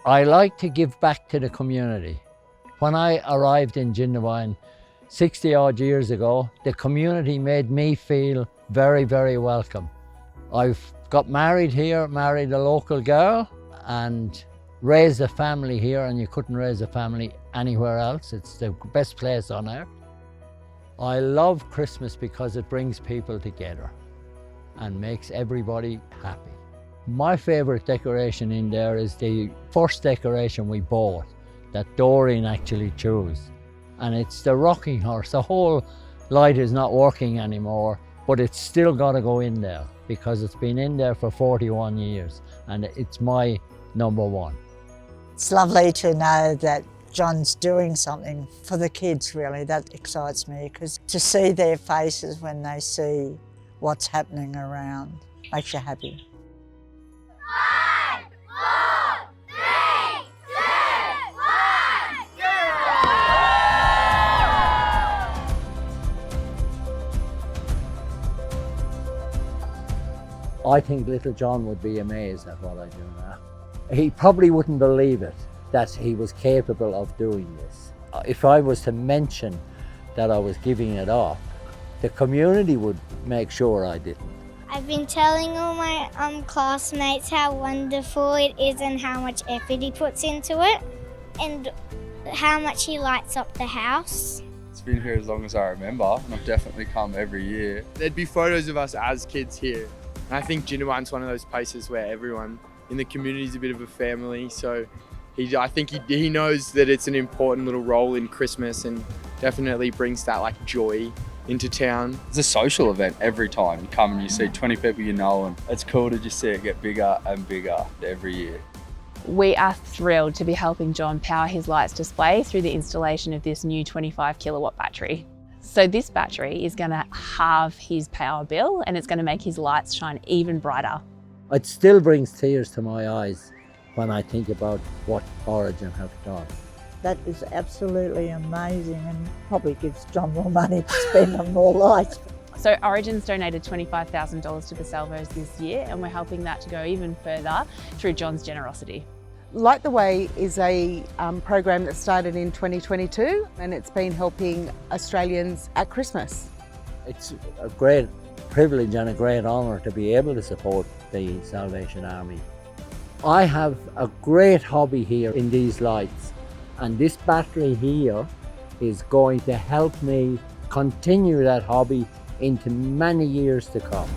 I like to give back to the community. When I arrived in Jindabyne 60 odd years ago, the community made me feel very, very welcome. I've got married here, married a local girl, and raised a family here, and you couldn't raise a family anywhere else. It's the best place on earth. I love Christmas because it brings people together and makes everybody happy. My favourite decoration in there is the first decoration we bought that Doreen actually chose. And it's the rocking horse. The whole light is not working anymore, but it's still got to go in there because it's been in there for 41 years and it's my number one. It's lovely to know that John's doing something for the kids, really. That excites me, because to see their faces when they see what's happening around makes you happy. 5, 4, 3, 2, 1, I think little John would be amazed at what I do now. He probably wouldn't believe it, that he was capable of doing this. If I was to mention that I was giving it up, the community would make sure I didn't. I've been telling all my classmates how wonderful it is and how much effort he puts into it and how much he lights up the house. It's been here as long as I remember, and I've definitely come every year. There'd be photos of us as kids here. And I think Jindabyne's one of those places where everyone in the community is a bit of a family, so I think he knows that it's an important little role in Christmas and definitely brings that like joy into town. It's a social event every time you come and you see 20 people you know, and it's cool to just see it get bigger and bigger every year. We are thrilled to be helping John power his lights display through the installation of this new 25 kilowatt battery. So this battery is going to halve his power bill and it's going to make his lights shine even brighter. It still brings tears to my eyes when I think about what Origin have done. That is absolutely amazing, and probably gives John more money to spend on more lights. So Origin's donated $25,000 to the Salvos this year, and we're helping that to go even further through John's generosity. Light the Way is a program that started in 2022, and it's been helping Australians at Christmas. It's a great privilege and a great honour to be able to support the Salvation Army. I have a great hobby here in these lights, and this battery here is going to help me continue that hobby into many years to come.